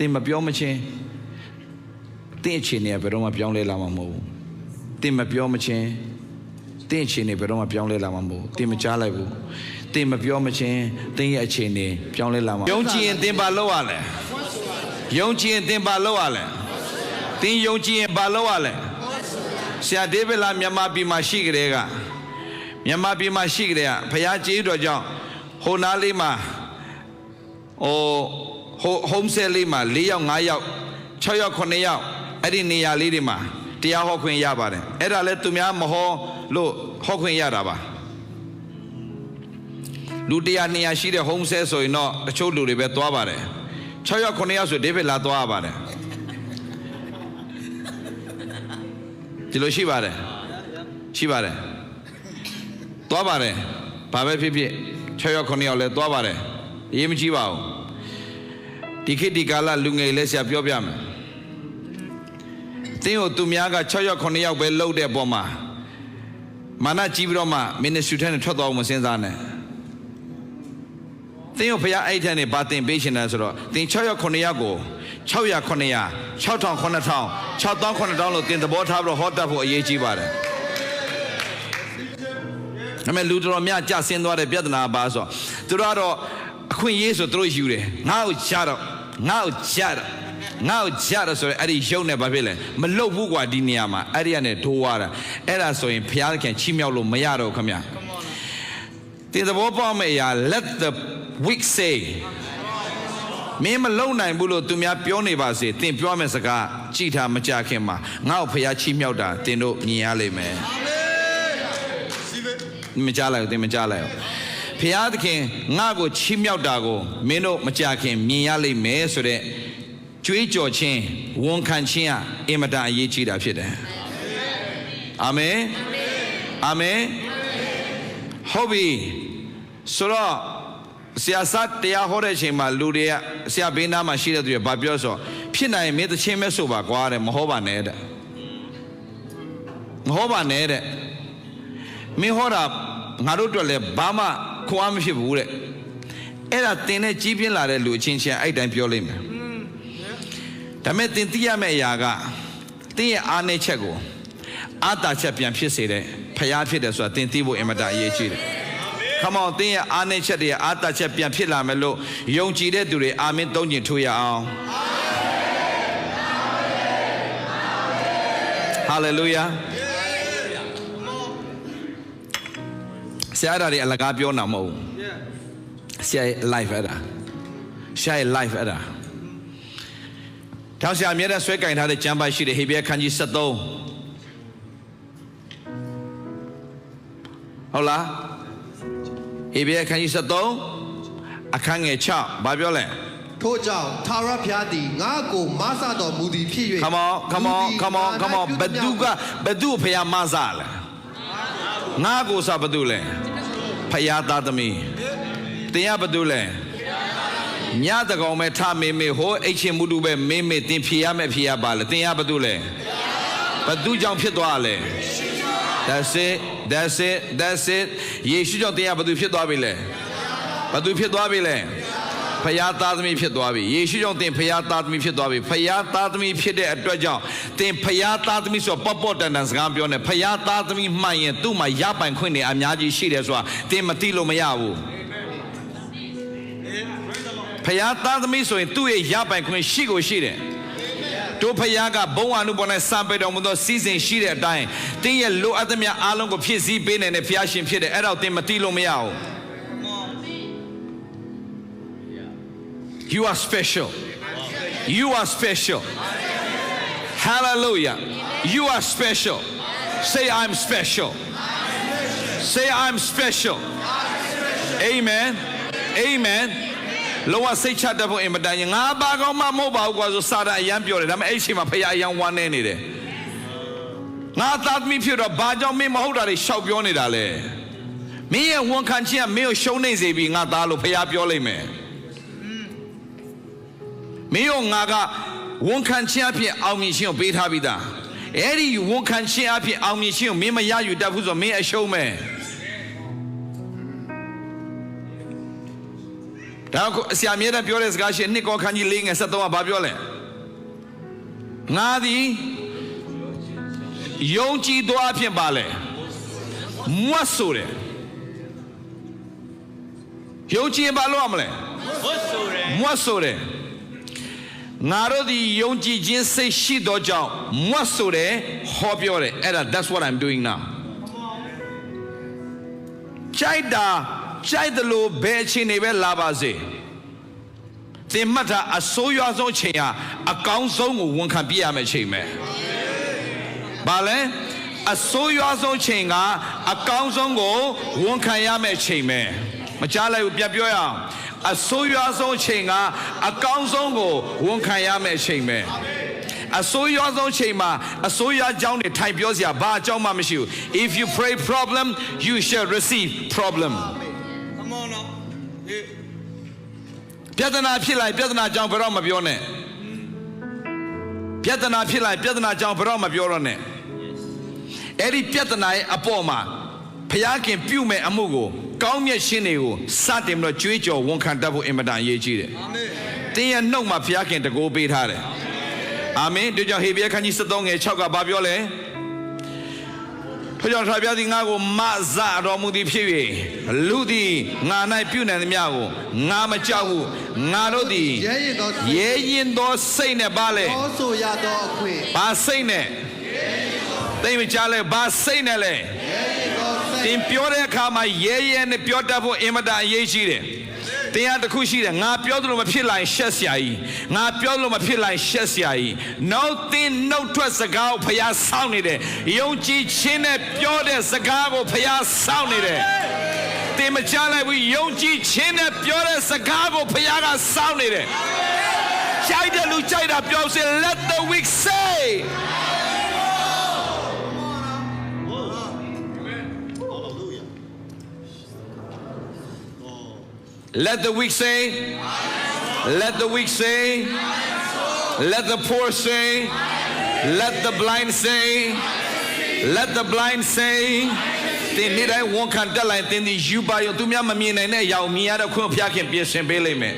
တင်မပြောမချင်းတင့်အခြေအနေဘယ်တော့မှပြောင်းလဲလာမှာမဟုတ်ဘူးတင်မပြောမချင်းတင့်အခြေအနေဘယ်တော့မှပြောင်းလဲလာမှာမဟုတ်ဘူးတင်မကြားလိုက်ဘူးတင်မပြောမချင်းတင်းရဲ့အခြေအနေပြောင်းလဲလာမှာယုံကြည်ရင်တင်ပါလို့ရလဲယုံကြည်ရင်တင်ပါလို့ရလဲတင်းယုံကြည်ရင်ပါလို့ရလဲဆရာဒေးဗစ်လာမြန်မာပြည်မှာရှိကြတဲ့ကမြန်မာပြည်မှာရှိကြတဲ့ကဘုရားကျေးတော်ကြောင့်ဟိုနားလေးမှာhome sale လေးမှာ4ယောက်5ယောက်6ယောက်9ယောက်အဲ့ဒီနေရာလေးတွေမှာတရားဟောခွင့်ရပါတယ်အဲ့ဒါလဲသူများမဟောလို့ဟောခွင့်ရတာပါလူ100 200ရှိတဲ့ home sale ဆိုရင်တော့တချို့လူတွေပဲသွားပါတယ်6ယောက်9ယောက်ဆိုဒေးဗစ်လာသွားပါတယ်ဒီလိုရှိပါတယ်သွားပါတယ်ဘာပဲဖြစ်ဖြစ်6ယောက်9ယောက်လဲသွားပါတယ်ရေးမကြည့်ပါဘူးဒီခေတ်ဒီကာလလူငယ်လဲဆရာပြောပြမယ်သင်ကိုသူများက6ယောက်9ယောက်ပဲလှုပ်တဲ့ပုံမှာမာနကြီးပြီးတော့မှ ministry ထဲနဲ့ထွက်သွားအောင်မစဉ်းစားနဲ့သင်ကိုဖခင်အဲ့ထဲနဲ့ဘာတင်ပေးရှင်လဲဆိုတော့သင်6ယောက်9ယောက်ကို600 900 6000 9000 6000 9000လို့သင်သဘောထားပြီးတော့ဟောတတ်ဖို့အရေးကြီးပါတယ်အမေလူတော်များကြဆင်းသွားတဲ့ပြဿနာပါဆိုသူတို့ကတော့အခွင့်အရေးဆိုသူတို့ယူတယ်ငါ့ကိုကြားတော့ဆိုရင်အဲ့ဒီရုပ်နဲ့ဘာဖြစ်လဲမလုတ်ဘူးကွာဒီနေရာမှာအဲ့ဒီကနေဒိုးသွားတာအဲ့ဒါဆိုရင်ဘုရားခင်ချီးမြှောက်လို့မရတော့ခင်ဗျာဒီသဘောပေါက်မယ့်အရာ let the weak say မင်းမလုံနိုင်ဘူးလို့သူများပြောနေပါစေသင်ပြောမယ့်စကားကြည်ထားမကြခင်မှာငါ့ကိုဘုရားချီးမြှောက်တာသင်တို့မြင်ရလိမ့်မယ်မကြားလိုက်ဘူးသင်မကြားလိုက်ဘူးဖျားသခင်ငါ့ကိုချီးမြှောက်တာကိုမင်းတို့မကြခင်မြင်ရလိမ့်မယ်ဆိုတဲ့ကြွေးကြော်ခြင်းဝန်ခံခြင်းဟာအင်မတန်အရေးကြီးတာဖြစ်တယ်အာမင်အာမင်ဟုတ်ပြီဆိုတော့ဆရာစတရားဟောတဲ့အချိန်မှာလူတွေကဆရာဘေးနားမှာရှိတဲ့သူတွေဘာပြောဆိုဖြစ်နိုင်မင်းသချင်းမဲ့ဆိုပါကွာတဲ့မဟောပါနဲ့တဲ့မဟောပါနဲ့တဲ့မင်းဟောတာငါတို့အတွက်လည်းဘာမှခွာမဖြစ်ဘူးတဲ့အဲ့ဒါသင်နဲ့ကြီးပြင်းလာတဲ့လူအချင်းချင်းအဲ့တိုင်းပြောလိမ့်မယ်ဒါမဲ့သင်သိရမယ့်အရာကသင်ရဲ့အားနည်းချက်ကိုအာသာချက်ပြန်ဖြစ်စေတဲ့ဖျားဖြစ်တယ်ဆိုတာသင်သိဖို့အင်မတန်အရေးကြီးတယ်Come on သင်ရဲ့အားနည်းချက်တွေအာသာချက်ပြန်ဖြစ်လာမယ်လို့ယုံကြည်တဲ့သူတွေအာမင်သုံးကျင်ထိုးရအောင် Hallelujahဆရာတွေအလကားပြောတာမဟုတ်ဘူးဆရာရဲ့ life အဲ့ဒါဆရာရဲ့ life အဲ့ဒါထောင်ဆရာအမြဲတမ်းဆွဲကင်ထားတဲ့ကျမ်းပိုက်ရှိတယ်ဟေဘရဲခန်းကြီး73ဟုတ်လားဟေဘရဲခန်းကြီး73အခန်းငယ်6ဘာပြောလဲထို့ကြောင့်သာရဖျားသည်ငါ့ကိုမဆတော်မူသည်ဖြစ်၍ Come on ဘသူဖျားမဆလဲငါ့ကိုစဘသူလဲဖယားသားသမီးတင်ရဘသူလဲညတကောင်ပဲထမေမေဟိုအိတ်ချင်းမှုတူပဲမေမေတင်ဖြေရမယ်ဖြေရပါလေတင်ရဘသူလဲဘသူကြောင့်ဖြစ်သွားလဲ That's it ယေရှုကြောင့်တင်ရဘသူဖြစ်သွားပြီလဲဘသူဖြစ်သွားပြီလဲဖယားသားသမီးဖြစ်သွားပြီယေရှုကြောင့်တင်ဖယားသားသမီးဖြစ်သွားပြီဖယားသားသမီးဖြစ်တဲ့အတွက်ကြောင့်တင်ဖယားသားသမီးဆိုပေါ့တန်စကားပြောနေဖယားသားသမီးမှန်ရင်သူ့မှာရပိုင်ခွင့်တွေအများကြီးရှိတယ်ဆိုတာတင်မသိလို့မရဘူးဖယားသားသမီးဆိုရင်သူ့ရဲ့ရပိုင်ခွင့်ရှိကိုရှိတယ်တို့ဖယားကဘုံအနုပေါ်နဲ့စံပေတော်မူသောစီစဉ်ရှိတဲ့အတိုင်းတင်းရဲ့လိုအပ်သမျှအားလုံးကိုဖြည့်ဆည်းပေးနိုင်တဲ့ဖယားရှင်ဖြစ်တယ်အဲ့တော့တင်မသိလို့မရဘူးYou are special. You are special. Hallelujah. You are special. Say I'm special. Say I'm special. Amen. Amen. လောကစိတ်ချတတ်ဖို့အင်မတန်ငါဘာကောင်းမှမဟုတ်ပါဘူးကွာဆိုစာတန်အယံပြောတယ်ဒါပေမဲ့အဲ့ချိန်မှာဖခင်အယံဝမ်းနေနေတယ်ငါသားသမီးဖြစ်တော့ဘာကြောင့်မင်းမဟုတ်တာတွေရှောက်ပြောနေတာလဲမင်းရဲ့ဝန်ခံခြင်းကမင်းကိုရှုံးနေစေပြီးငါသားလို့ဖခင်ပြောလိုက်မယ်မင်းတို့ငါကဝန်ခံခြင်းအဖြစ်အောင်မြင်ခြင်းကိုပေးထားပြီးသားအဲ့ဒီဝန်ခံခြင်းအဖြစ်အောင်မြင်ခြင်းကိုမင်းမရယူတတ်ဘူးဆိုတော့မင်းအရှုံးမယ် ဒါကဆရာမြဲတမ်းပြောတဲ့စကားရှင်နှစ်ကောခန်းကြီး၄ငယ်73ကဘာပြောလဲငါသည်ယုံကြည်သောအဖြစ်ပါလဲမွတ်ဆိုတယ်ယုံကြည်ဘာလို့ရမလဲမွတ်ဆိုတယ်ငါတို့ဒီယုံကြည်ခြင်းစိတ်ရှိသောကြောင့်မွတ်ဆိုတယ်ဟောပြောတယ်အဲ့ဒါ that's what I'm doing now ကြိုက်တယ်လို့ဘယ်အချိန်နေပဲလာပါစေသင်မှတ်တာအဆိုးရွားဆုံးချိန်ဟာအကောင်းဆုံးကိုဝန်ခံပြရမယ့်ချိန်ပဲဘာလဲအဆိုးရွားဆုံးချိန်ကအကောင်းဆုံးကိုဝန်ခံရမယ့်ချိန်ပဲမကြားလိုက်ဘူးပြန်ပြောရအောင်အဆိုးရွားဆုံးချိန်ကအကောင်းဆုံးကိုဝန်ခံရမယ့်ချိန်ပဲအဆိုးရွားဆုံးချိန်မှာအဆိုးရွားကြောင်းတွေထိုင်ပြောစရာဘာအကြောင်းမှမရှိဘူး if you pray problem you shall receive problem Come on now. ပြဿနာဖြစ်လိုက်ပြဿနာကြောင့်ဘယ်တော့မပြောနဲ့ပြဿနာဖြစ်လိုက်ပြဿနာကြောင့်ဘယ်တော့မပြောတော့နဲ့အဲ့ဒီပြဿနာရဲ့အပေါ်မှာဘုရားခင်ပြုမဲ့အမှုကိုကောင်းမြတ်ခြင်းတွေကိုစတင်ပြီးတော့ကြွေးကြော်ဝန်ခံတတ်ဖို့အင်မတန်အရေးကြီးတယ်။တင်းရဲ့နှုတ်မှာဘုရားခင်တကိုးပေးထားတယ်။အာမင်။ဒီကြောင့်ဟေဘရဲခန်းကြီး73ငယ်6ကဘာပြောလဲ။ဘုရားထာပြသည်ငါကိုမဇတော်မူသည်ဖြစ်၍လူသည်ငါ၌ပြုနိုင်သမျှကိုငါမကြောက်ဟုငါတို့သည်ရဲရင်သောစိတ်နဲ့ပါလေ ဟောဆိုရသောအခွင့် ဘာစိတ်နဲ့သိမကြားလဲဘာစိတ်နဲ့လဲတင်ပြောတဲ့အခါမှာရဲရဲနဲ့ပြောတတ်ဖို့အင်မတန်အရေးကြီးတယ်တင်ရတစ်ခုရှိတယ်ငါပြောသလိုမဖြစ်လိုက်ရှက်စရာကြီးငါပြောလို့မဖြစ်လိုက်ရှက်စရာကြီးနောက်တင်နှုတ်ထွက်စကားကိုဖျားဆောင်းနေတယ်ယုံကြည်ခြင်းနဲ့ပြောတဲ့စကားကိုဖျားဆောင်းနေတယ်တင်မကြားလိုက်ဘူးယုံကြည်ခြင်းနဲ့ပြောတဲ့စကားကိုဖျားကဆောင်းနေတယ်ကြိုက်တယ်လူကြိုက်တာပြောစေ let the weak say Let the weak say, let the weak say, let the poor say, let the blind say, let the blind say. တင်နေတဲ့ဝန်ခံတက်လိုက်တင်ဒီယူပါရောသူများမမြင်နိုင်တဲ့အရာကိုမြင်ရတဲ့ခွင့်ဖျားခင်ပြင်ဆင်ပေးလိမ့်မယ်